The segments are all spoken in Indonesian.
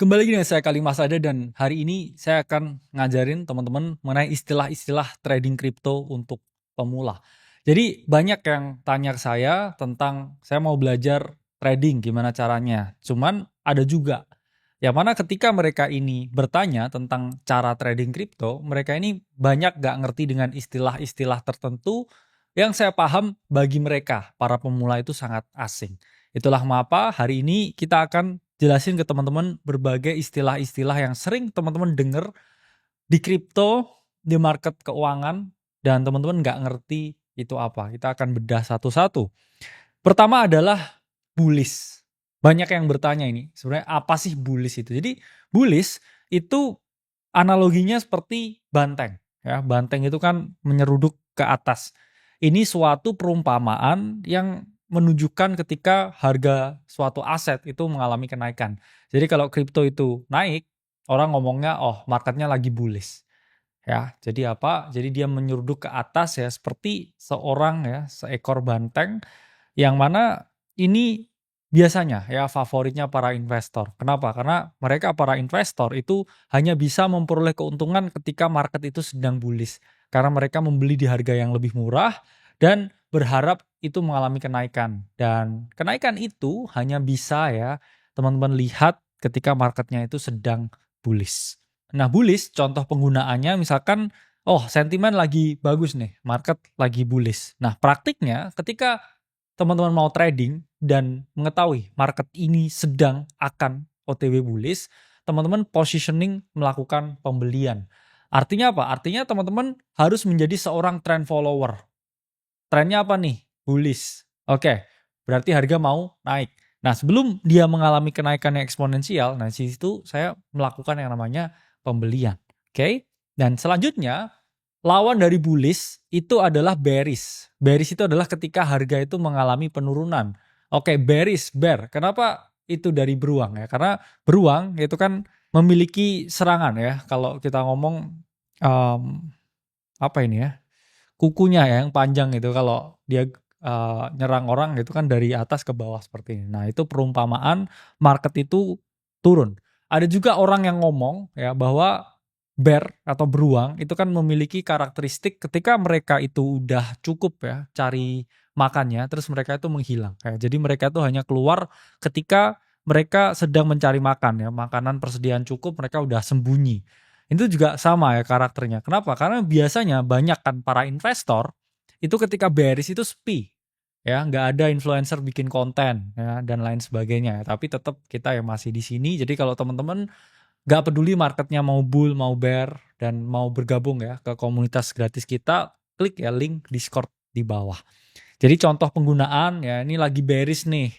Kembali lagi dengan saya Kali Mas Ada dan hari ini saya akan ngajarin teman-teman mengenai istilah-istilah trading kripto untuk pemula. Jadi banyak yang tanya ke saya tentang saya mau belajar trading gimana caranya. Cuman ada juga yang mana ketika mereka ini bertanya tentang cara trading kripto, mereka ini banyak gak ngerti dengan istilah-istilah tertentu yang saya paham bagi mereka, para pemula itu sangat asing. Itulah mengapa hari ini kita akan jelasin ke teman-teman berbagai istilah-istilah yang sering teman-teman dengar di kripto, di market keuangan, dan teman-teman nggak ngerti itu apa. Kita akan bedah satu-satu. Pertama adalah bullish. Banyak yang bertanya ini, sebenarnya apa sih bullish itu? Jadi bullish itu analoginya seperti banteng. Ya, banteng itu kan menyeruduk ke atas. Ini suatu perumpamaan yang menunjukkan ketika harga suatu aset itu mengalami kenaikan. Jadi kalau kripto itu naik, orang ngomongnya oh marketnya lagi bullish. Ya, jadi apa? Jadi dia menyeruduk ke atas ya seperti seorang ya, seekor banteng yang mana ini biasanya ya favoritnya para investor. Kenapa? Karena mereka para investor itu hanya bisa memperoleh keuntungan ketika market itu sedang bullish. Karena mereka membeli di harga yang lebih murah dan berharap itu mengalami kenaikan. Dan kenaikan itu hanya bisa ya teman-teman lihat ketika marketnya itu sedang bullish. Nah bullish contoh penggunaannya misalkan oh sentimen lagi bagus nih, market lagi bullish. Nah praktiknya ketika teman-teman mau trading dan mengetahui market ini sedang akan OTW bullish, teman-teman positioning melakukan pembelian. Artinya apa? Artinya teman-teman harus menjadi seorang trend follower. Trennya apa nih? Bullish. Oke, berarti harga mau naik. Nah, sebelum dia mengalami kenaikan yang eksponensial, nah di situ saya melakukan yang namanya pembelian. Oke? Dan selanjutnya lawan dari bullish itu adalah bearish. Bearish itu adalah ketika harga itu mengalami penurunan. Oke, bearish, bear. Kenapa itu dari beruang ya? Karena beruang itu kan memiliki serangan ya. Kalau kita ngomong apa ini ya? Kukunya ya yang panjang itu kalau dia nyerang orang itu kan dari atas ke bawah seperti ini. Nah, itu perumpamaan market itu turun. Ada juga orang yang ngomong ya bahwa bear atau beruang itu kan memiliki karakteristik ketika mereka itu udah cukup ya cari makannya terus mereka itu menghilang. Ya, jadi mereka itu hanya keluar ketika mereka sedang mencari makan ya, makanan persediaan cukup mereka udah sembunyi. Itu juga sama ya karakternya. Kenapa? Karena biasanya banyak kan para investor itu ketika bearish itu sepi. Ya, nggak ada influencer bikin konten ya dan lain sebagainya. Tapi tetap kita yang masih di sini. Jadi kalau teman-teman nggak peduli marketnya mau bull, mau bear dan mau bergabung ya ke komunitas gratis kita, klik ya link Discord di bawah. Jadi contoh penggunaan ya ini lagi bearish nih.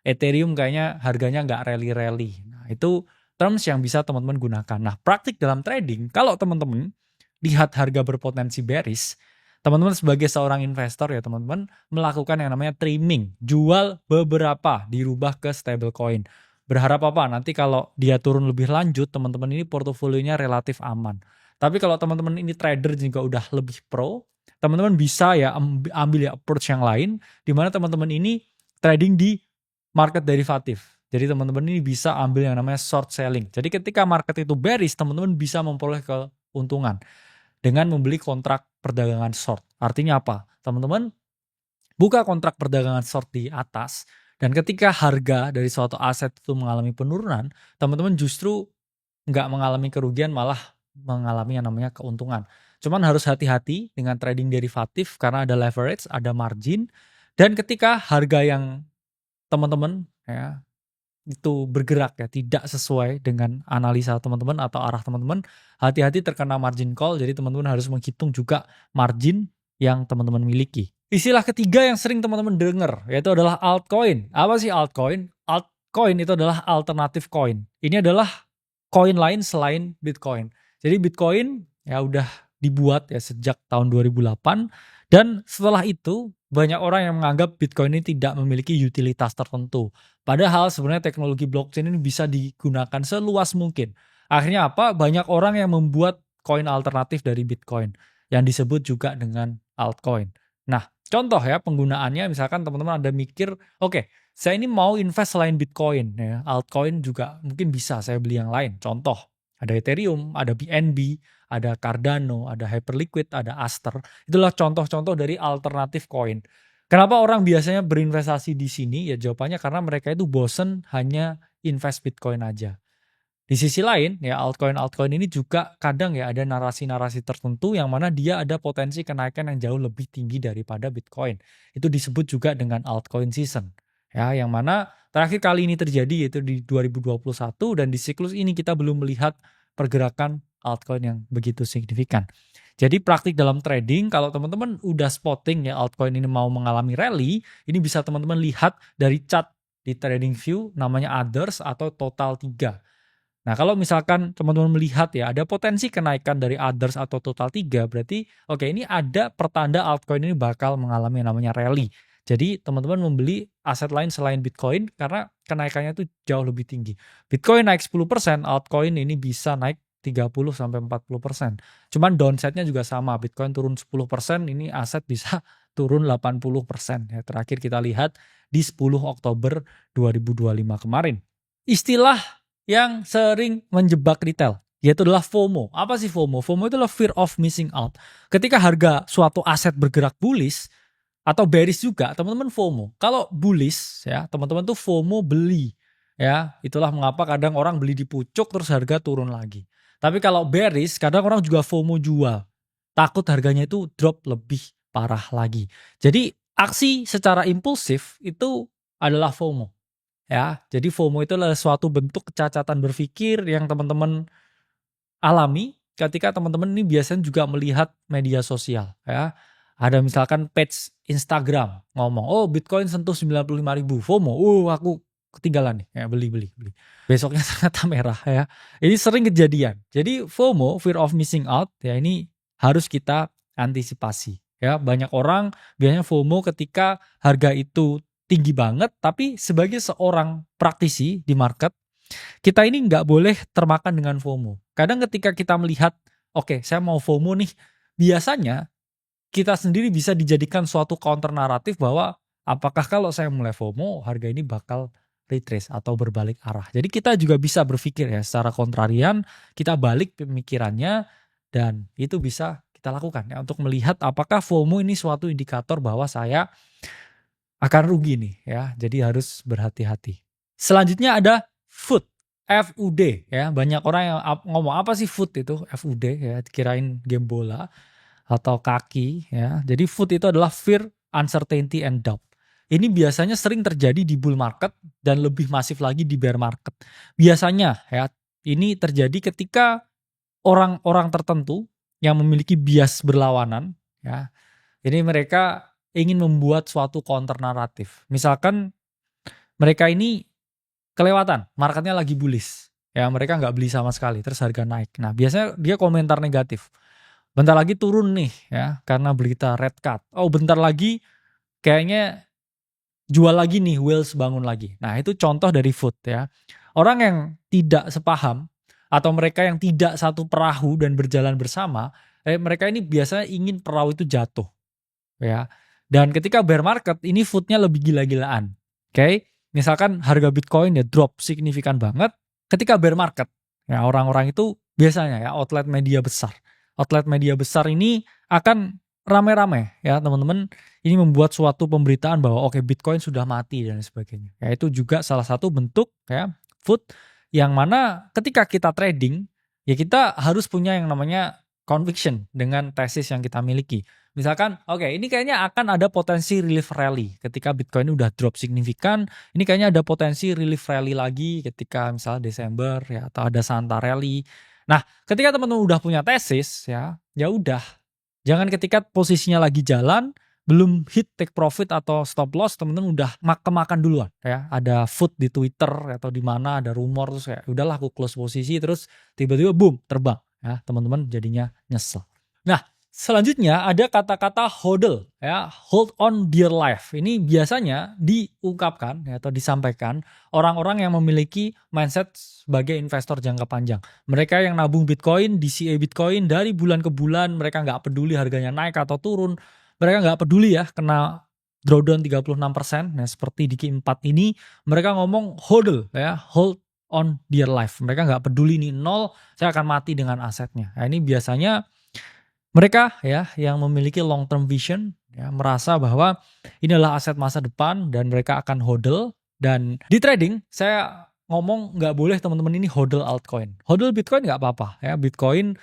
Ethereum kayaknya harganya nggak rally-rally. Nah, itu terms yang bisa teman-teman gunakan. Nah, praktik dalam trading, kalau teman-teman lihat harga berpotensi bearish, teman-teman sebagai seorang investor ya teman-teman melakukan yang namanya trimming, jual beberapa, dirubah ke stablecoin. Berharap apa? Nanti kalau dia turun lebih lanjut, teman-teman ini portofolionya relatif aman. Tapi kalau teman-teman ini trader juga udah lebih pro, teman-teman bisa ya ambil ya approach yang lain, di mana teman-teman ini trading di market derivatif. Jadi teman-teman ini bisa ambil yang namanya short selling. Jadi ketika market itu bearish, teman-teman bisa memperoleh keuntungan dengan membeli kontrak perdagangan short. Artinya apa? Teman-teman buka kontrak perdagangan short di atas dan ketika harga dari suatu aset itu mengalami penurunan, teman-teman justru nggak mengalami kerugian malah mengalami yang namanya keuntungan. Cuman harus hati-hati dengan trading derivatif karena ada leverage, ada margin dan ketika harga yang teman-teman ya itu bergerak ya tidak sesuai dengan analisa teman-teman atau arah teman-teman, hati-hati terkena margin call. Jadi teman-teman harus menghitung juga margin yang teman-teman miliki. Istilah ketiga yang sering teman-teman dengar yaitu adalah altcoin. Apa sih altcoin? Altcoin itu adalah alternatif coin. Ini adalah koin lain selain Bitcoin. Jadi Bitcoin ya udah dibuat ya sejak tahun 2008 dan setelah itu banyak orang yang menganggap Bitcoin ini tidak memiliki utilitas tertentu. Padahal sebenarnya teknologi blockchain ini bisa digunakan seluas mungkin. Akhirnya apa? Banyak orang yang membuat koin alternatif dari Bitcoin yang disebut juga dengan altcoin. Nah, contoh ya penggunaannya misalkan teman-teman ada mikir, oke, Saya ini mau invest selain Bitcoin ya, altcoin juga mungkin bisa saya beli yang lain. Contoh, ada Ethereum, ada BNB, ada Cardano, ada Hyperliquid, ada Aster. Itulah contoh-contoh dari alternatif koin. Kenapa orang biasanya berinvestasi di sini? Ya jawabannya karena mereka itu bosen hanya invest Bitcoin aja. Di sisi lain ya altcoin-altcoin ini juga kadang ya ada narasi-narasi tertentu yang mana dia ada potensi kenaikan yang jauh lebih tinggi daripada Bitcoin. Itu disebut juga dengan altcoin season. Ya, yang mana terakhir kali ini terjadi yaitu di 2021 dan di siklus ini kita belum melihat pergerakan altcoin yang begitu signifikan. Jadi praktik dalam trading kalau teman-teman udah spotting ya altcoin ini mau mengalami rally, ini bisa teman-teman lihat dari chart di TradingView namanya others atau total 3. Nah, kalau misalkan teman-teman melihat ya ada potensi kenaikan dari others atau total 3, berarti oke ini ada pertanda altcoin ini bakal mengalami yang namanya rally. Jadi teman-teman membeli aset lain selain Bitcoin karena kenaikannya itu jauh lebih tinggi. Bitcoin naik 10%, altcoin ini bisa naik 30-40%. Cuman downside-nya juga sama, Bitcoin turun 10%, ini aset bisa turun 80%. Ya, terakhir kita lihat di 10 Oktober 2025 kemarin. Istilah yang sering menjebak retail, yaitu adalah FOMO. Apa sih FOMO? FOMO itu adalah fear of missing out. Ketika harga suatu aset bergerak bullish atau bearish juga, teman-teman FOMO. Kalau bullish ya, teman-teman tuh FOMO beli. Ya, itulah mengapa kadang orang beli di pucuk terus harga turun lagi. Tapi kalau bearish, kadang orang juga FOMO jual. Takut harganya itu drop lebih parah lagi. Jadi aksi secara impulsif itu adalah FOMO. Ya, jadi FOMO itu adalah suatu bentuk kecacatan berpikir yang teman-teman alami ketika teman-teman ini biasanya juga melihat media sosial ya. Ada misalkan page Instagram ngomong, "Oh, Bitcoin sentuh 95.000, FOMO. Aku ketinggalan nih, ya beli. Besoknya ternyata merah ya. Ini sering kejadian. Jadi FOMO, fear of missing out ya ini harus kita antisipasi ya. Banyak orang biasanya FOMO ketika harga itu tinggi banget, tapi sebagai seorang praktisi di market, kita ini nggak boleh termakan dengan FOMO. Kadang ketika kita melihat, oke, saya mau FOMO nih, biasanya kita sendiri bisa dijadikan suatu counter naratif bahwa apakah kalau saya mulai FOMO, harga ini bakal retrace atau berbalik arah. Jadi kita juga bisa berpikir ya secara kontrarian, kita balik pemikirannya dan itu bisa kita lakukan ya untuk melihat apakah FOMO ini suatu indikator bahwa saya akan rugi nih ya. Jadi harus berhati-hati. Selanjutnya ada FUD. FUD ya. Banyak orang yang ngomong apa sih FUD itu? FUD ya, kirain game bola atau kaki ya. Jadi FUD itu adalah fear, uncertainty and doubt. Ini biasanya sering terjadi di bull market dan lebih masif lagi di bear market. Biasanya ya, ini terjadi ketika orang-orang tertentu yang memiliki bias berlawanan ya. Jadi mereka ingin membuat suatu counter naratif. Misalkan mereka ini kelewatan, marketnya lagi bullish. Ya, mereka nggak beli sama sekali, terus harga naik. Nah, biasanya dia komentar negatif. Bentar lagi turun nih ya, karena berita red cut. Oh, bentar lagi kayaknya jual lagi nih, whales bangun lagi. Nah, itu contoh dari FUD ya. Orang yang tidak sepaham atau mereka yang tidak satu perahu dan berjalan bersama, mereka ini biasanya ingin perahu itu jatuh. Ya. Dan ketika bear market ini FUD-nya lebih gila-gilaan. Oke. Misalkan harga Bitcoin ya drop signifikan banget ketika bear market. Ya, orang-orang itu biasanya ya outlet media besar. Outlet media besar ini akan rame-rame ya teman-teman. Ini membuat suatu pemberitaan bahwa oke, Bitcoin sudah mati dan sebagainya. Ya, itu juga salah satu bentuk ya FUD yang mana ketika kita trading ya kita harus punya yang namanya conviction dengan tesis yang kita miliki. Misalkan, oke, ini kayaknya akan ada potensi relief rally ketika Bitcoin udah drop signifikan. Ini kayaknya ada potensi relief rally lagi ketika misalnya Desember ya atau ada Santa rally. Nah, ketika teman-teman udah punya tesis ya udah. Jangan ketika posisinya lagi jalan, belum hit take profit atau stop loss, teman-teman udah kemakan duluan ya. Ada FUD di Twitter atau di mana ada rumor terus kayak udahlah aku close posisi terus tiba-tiba boom terbang ya. Teman-teman jadinya nyesel. Nah, selanjutnya ada kata-kata hodl ya, hold on dear life. Ini biasanya diungkapkan ya, atau disampaikan orang-orang yang memiliki mindset sebagai investor jangka panjang. Mereka yang nabung Bitcoin, DCA Bitcoin dari bulan ke bulan, mereka nggak peduli harganya naik atau turun. Mereka nggak peduli ya kena drawdown 36%. Nah, seperti di Q4 ini mereka ngomong hodl ya, hold on their life. Mereka nggak peduli nih nol, saya akan mati dengan asetnya. Nah, ini biasanya mereka ya yang memiliki long term vision ya, merasa bahwa ini adalah aset masa depan dan mereka akan hodl. Dan di trading saya ngomong nggak boleh teman-teman ini hodl altcoin. Hodl Bitcoin nggak apa-apa ya. Bitcoin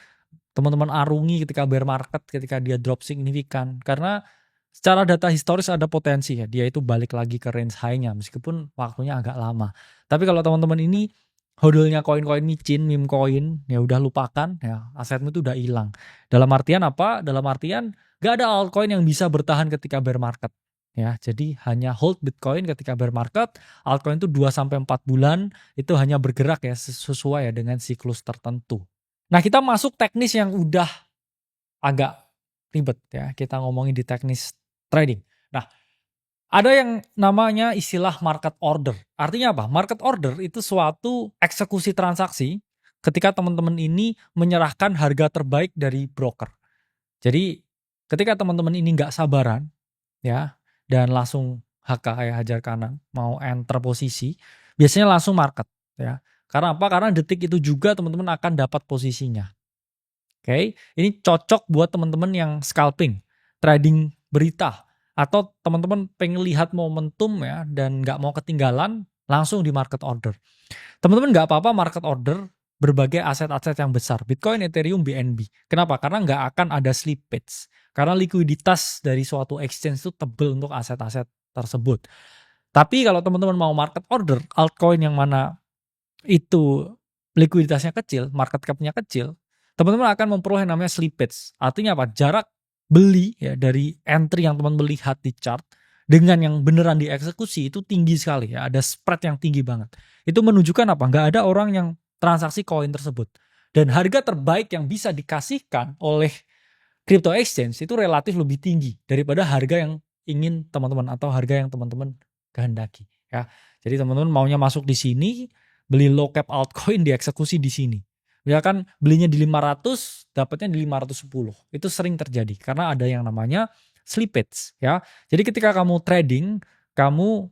teman-teman arungi ketika bear market, ketika dia drop signifikan. Karena secara data historis ada potensi ya, dia itu balik lagi ke range high-nya meskipun waktunya agak lama. Tapi kalau teman-teman ini hodlnya koin-koin micin, meme coin, ya udah lupakan ya, asetmu itu udah hilang. Dalam artian apa? Dalam artian gak ada altcoin yang bisa bertahan ketika bear market. Ya, jadi hanya hold Bitcoin ketika bear market, altcoin itu 2-4 bulan itu hanya bergerak ya sesuai ya dengan siklus tertentu. Nah, kita masuk teknis yang udah agak ribet ya. Kita ngomongin di teknis trading. Nah, ada yang namanya istilah market order. Artinya apa? Market order itu suatu eksekusi transaksi ketika teman-teman ini menyerahkan harga terbaik dari broker. Jadi ketika teman-teman ini nggak sabaran ya dan langsung HK kayak hajar kanan mau enter posisi, biasanya langsung market ya. Karena apa? Karena detik itu juga teman-teman akan dapat posisinya. Oke, ini cocok buat teman-teman yang scalping, trading berita, atau teman-teman pengen lihat momentum ya dan nggak mau ketinggalan, langsung di market order. Teman-teman nggak apa-apa market order berbagai aset-aset yang besar, Bitcoin, Ethereum, BNB. Kenapa? Karena nggak akan ada slippage. Karena likuiditas dari suatu exchange itu tebel untuk aset-aset tersebut. Tapi kalau teman-teman mau market order, altcoin yang mana itu likuiditasnya kecil, market cap-nya kecil, teman-teman akan memperoleh namanya slippage. Artinya apa? Jarak beli ya dari entry yang teman-teman lihat di chart dengan yang beneran dieksekusi itu tinggi sekali ya. Ada spread yang tinggi banget. Itu menunjukkan apa? Nggak ada orang yang transaksi koin tersebut. Dan harga terbaik yang bisa dikasihkan oleh crypto exchange itu relatif lebih tinggi daripada harga yang ingin teman-teman atau harga yang teman-teman kehendaki ya. Jadi teman-teman maunya masuk di sini, beli low cap altcoin dieksekusi di sini. Misalkan belinya di 500, dapatnya di 510. Itu sering terjadi karena ada yang namanya slippage ya. Jadi ketika kamu trading, kamu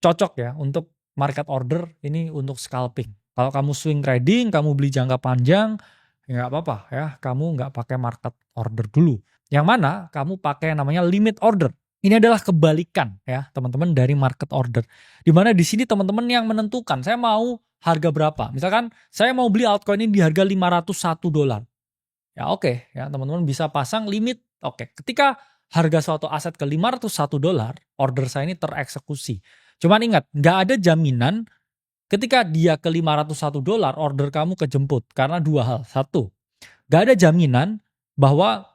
cocok ya untuk market order ini untuk scalping. Kalau kamu swing trading, kamu beli jangka panjang, ya nggak apa-apa ya. Kamu nggak pakai market order dulu. Yang mana kamu pakai namanya limit order. Ini adalah kebalikan ya teman-teman dari market order. Dimana di sini teman-teman yang menentukan saya mau harga berapa. Misalkan saya mau beli altcoin ini di harga $501. Ya oke ya teman-teman bisa pasang limit. Oke, ketika harga suatu aset ke $501, order saya ini tereksekusi. Cuman ingat, nggak ada jaminan ketika dia ke $501 order kamu kejemput. Karena dua hal. Satu, nggak ada jaminan bahwa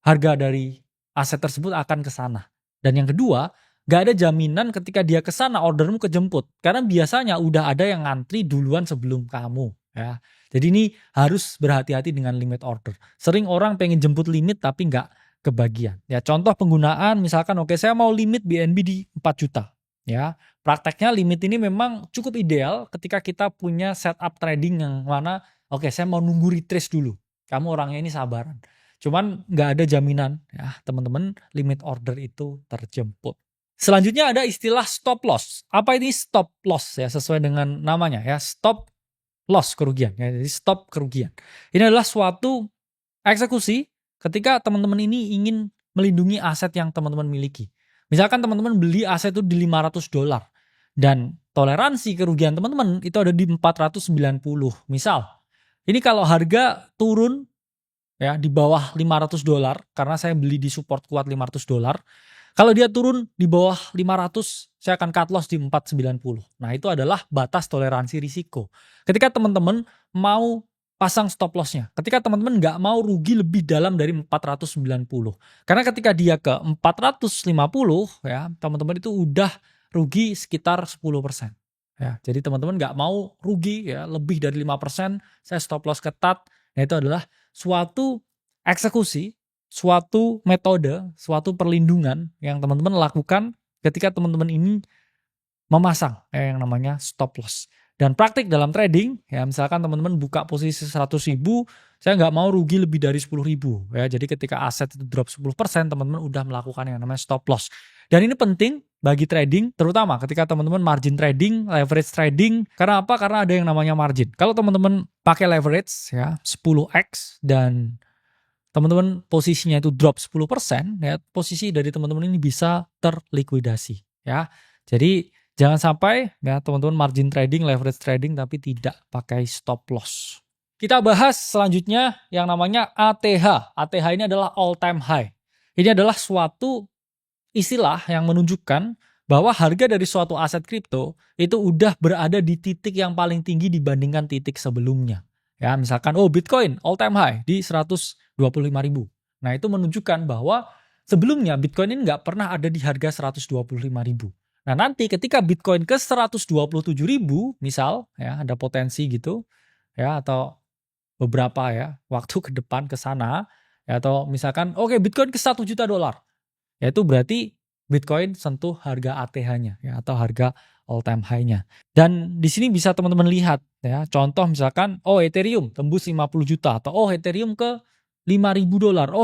harga dari aset tersebut akan ke sana. Dan yang kedua, nggak ada jaminan ketika dia ke sana ordermu kejemput. Karena biasanya udah ada yang ngantri duluan sebelum kamu. Ya. Jadi ini harus berhati-hati dengan limit order. Sering orang pengen jemput limit tapi nggak kebagian. Ya, contoh penggunaan misalkan oke saya mau limit BNB di 4 juta. Ya, prakteknya limit ini memang cukup ideal ketika kita punya setup trading yang mana oke saya mau nunggu retrace dulu. Kamu orangnya ini sabaran. Cuman nggak ada jaminan ya teman-teman limit order itu terjemput. Selanjutnya ada istilah stop loss. Apa ini stop loss ya sesuai dengan namanya ya, stop loss kerugian ya, jadi stop kerugian. Ini adalah suatu eksekusi ketika teman-teman ini ingin melindungi aset yang teman-teman miliki. Misalkan teman-teman beli aset itu di $500 dan toleransi kerugian teman-teman itu ada di 490. Misal, ini kalau harga turun ya di bawah $500 karena saya beli di support kuat $500. Kalau dia turun di bawah 500, saya akan cut loss di 490. Nah, itu adalah batas toleransi risiko. Ketika teman-teman mau pasang stop loss-nya, ketika teman-teman nggak mau rugi lebih dalam dari 490. Karena ketika dia ke 450 ya, teman-teman itu udah rugi sekitar 10%. Ya, jadi teman-teman nggak mau rugi ya lebih dari 5%, saya stop loss ketat. Nah, itu adalah suatu eksekusi, suatu metode, suatu perlindungan yang teman-teman lakukan ketika teman-teman ini memasang yang namanya stop loss. Dan praktik dalam trading, ya misalkan teman-teman buka posisi 100.000, saya nggak mau rugi lebih dari 10.000. Ya, jadi ketika aset itu drop 10%, teman-teman udah melakukan yang namanya stop loss. Dan ini penting bagi trading, terutama ketika teman-teman margin trading, leverage trading. Karena apa? Karena ada yang namanya margin. Kalau teman-teman pakai leverage ya 10x dan teman-teman posisinya itu drop 10%, ya posisi dari teman-teman ini bisa terlikuidasi ya. Jadi jangan sampai ya teman-teman margin trading, leverage trading tapi tidak pakai stop loss. Kita bahas selanjutnya yang namanya ATH. ATH ini adalah all time high. Ini adalah suatu istilah yang menunjukkan bahwa harga dari suatu aset kripto itu udah berada di titik yang paling tinggi dibandingkan titik sebelumnya. Ya, misalkan Bitcoin all time high di 125.000. Nah, itu menunjukkan bahwa sebelumnya Bitcoin ini nggak pernah ada di harga 125.000. Nah, nanti ketika Bitcoin ke 127.000 misal ya ada potensi gitu ya, atau beberapa ya waktu ke depan ke sana ya, atau misalkan Bitcoin ke $1 juta, yaitu berarti Bitcoin sentuh harga ATH-nya ya, atau harga all time high-nya. Dan di sini bisa teman-teman lihat ya, contoh misalkan Ethereum tembus 50 juta, atau Ethereum ke $5.000,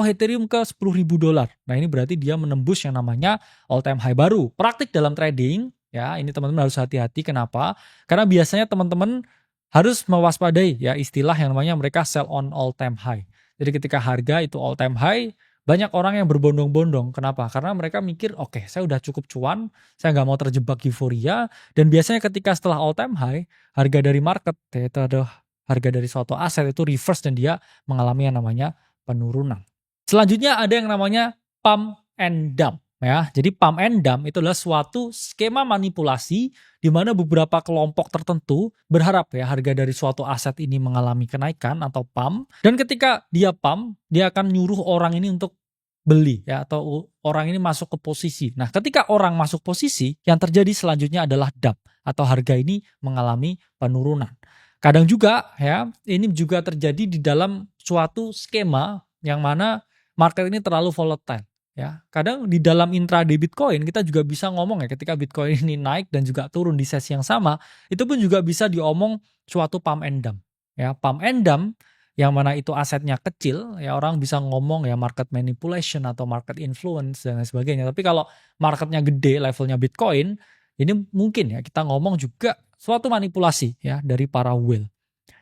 Ethereum ke $10.000. Nah, ini berarti dia menembus yang namanya all time high baru. Praktik dalam trading ya, ini teman-teman harus hati-hati. Kenapa? Karena biasanya teman-teman harus mewaspadai ya istilah yang namanya mereka sell on all time high. Jadi ketika harga itu all time high, banyak orang yang berbondong-bondong. Kenapa? Karena mereka mikir, saya udah cukup cuan, saya nggak mau terjebak euforia. Dan biasanya ketika setelah all time high, harga dari market, yaitu ada harga dari suatu aset itu reverse dan dia mengalami yang namanya penurunan. Selanjutnya ada yang namanya pump and dump. Ya, jadi pump and dump itu adalah suatu skema manipulasi di mana beberapa kelompok tertentu berharap ya harga dari suatu aset ini mengalami kenaikan atau pump, dan ketika dia pump, dia akan nyuruh orang ini untuk beli ya, atau orang ini masuk ke posisi. Nah, ketika orang masuk posisi, yang terjadi selanjutnya adalah dump atau harga ini mengalami penurunan. Kadang juga ya, ini juga terjadi di dalam suatu skema yang mana market ini terlalu volatile. Ya, kadang di dalam intraday Bitcoin kita juga bisa ngomong ya, ketika Bitcoin ini naik dan juga turun di sesi yang sama, itu pun juga bisa diomong suatu pump and dump. Ya, pump and dump yang mana itu asetnya kecil, ya orang bisa ngomong ya market manipulation atau market influence dan lain sebagainya. Tapi kalau marketnya gede, levelnya Bitcoin, ini mungkin ya kita ngomong juga suatu manipulasi ya dari para whale.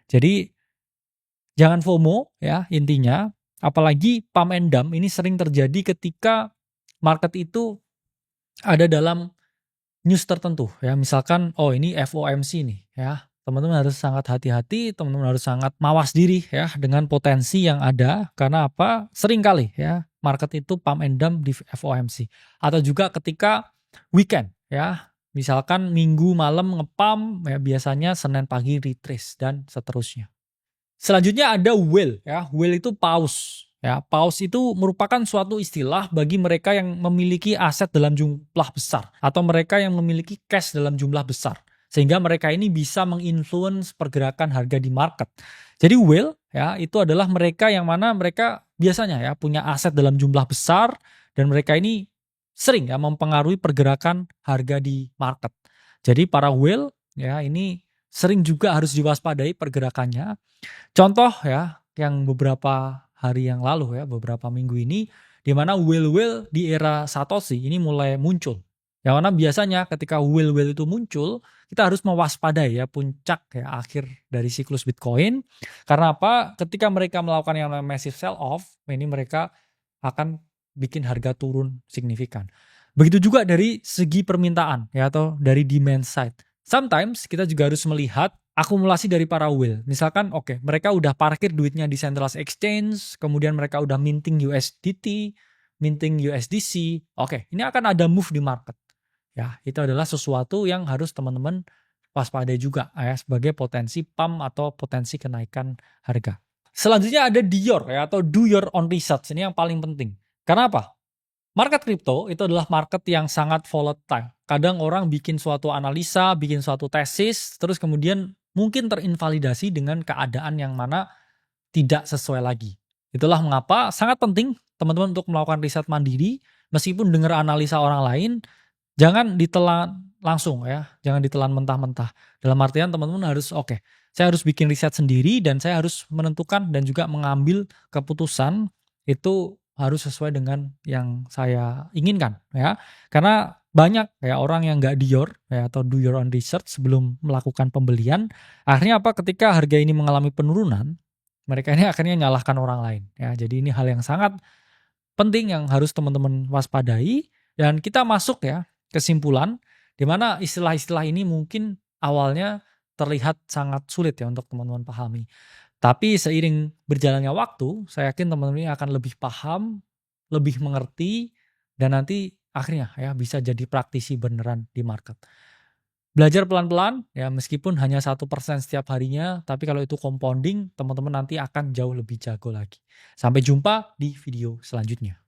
Jadi jangan FOMO ya intinya. Apalagi pump and dump ini sering terjadi ketika market itu ada dalam news tertentu ya. Misalkan ini FOMC nih ya. Teman-teman harus sangat hati-hati, teman-teman harus sangat mawas diri ya dengan potensi yang ada. Karena apa? Sering kali ya market itu pump and dump di FOMC. Atau juga ketika weekend ya. Misalkan minggu malam nge-pump ya, biasanya Senin pagi retrace dan seterusnya. Selanjutnya ada whale ya. Whale itu paus. Ya, paus itu merupakan suatu istilah bagi mereka yang memiliki aset dalam jumlah besar atau mereka yang memiliki cash dalam jumlah besar. Sehingga mereka ini bisa menginfluence pergerakan harga di market. Jadi whale ya itu adalah mereka yang mana mereka biasanya ya punya aset dalam jumlah besar dan mereka ini sering ya mempengaruhi pergerakan harga di market. Jadi para whale ya ini sering juga harus diwaspadai pergerakannya. Contoh ya, yang beberapa hari yang lalu ya, beberapa minggu ini, di mana whale-whale di era Satoshi ini mulai muncul. Yang mana biasanya ketika whale-whale itu muncul, kita harus mewaspadai ya puncak ya akhir dari siklus Bitcoin. Karena apa? Ketika mereka melakukan yang namanya massive sell off, ini mereka akan bikin harga turun signifikan. Begitu juga dari segi permintaan ya, atau dari demand side. Sometimes kita juga harus melihat akumulasi dari para whale. Misalkan mereka udah parkir duitnya di centralized exchange, kemudian mereka udah minting USDT, minting USDC. Ini akan ada move di market. Ya, itu adalah sesuatu yang harus teman-teman waspadai juga ya, sebagai potensi pump atau potensi kenaikan harga. Selanjutnya ada DYOR ya, atau do your own research. Ini yang paling penting. Karena apa? Market crypto itu adalah market yang sangat volatile. Kadang orang bikin suatu analisa, bikin suatu tesis, terus kemudian mungkin terinvalidasi dengan keadaan yang mana tidak sesuai lagi. Itulah mengapa sangat penting teman-teman untuk melakukan riset mandiri, meskipun dengar analisa orang lain, jangan ditelan langsung ya, jangan ditelan mentah-mentah. Dalam artian teman-teman harus saya harus bikin riset sendiri dan saya harus menentukan dan juga mengambil keputusan itu harus sesuai dengan yang saya inginkan ya. Karena banyak ya orang yang nggak dior ya atau do your own research sebelum melakukan pembelian. Akhirnya apa, ketika harga ini mengalami penurunan, mereka ini akhirnya nyalahkan orang lain ya. Jadi ini hal yang sangat penting yang harus teman-teman waspadai, dan kita masuk ya kesimpulan di mana istilah-istilah ini mungkin awalnya terlihat sangat sulit ya untuk teman-teman pahami. Tapi seiring berjalannya waktu, saya yakin teman-teman ini akan lebih paham, lebih mengerti, dan nanti akhirnya ya bisa jadi praktisi beneran di market. Belajar pelan-pelan ya, meskipun hanya 1% setiap harinya, tapi kalau itu compounding, teman-teman nanti akan jauh lebih jago lagi. Sampai jumpa di video selanjutnya.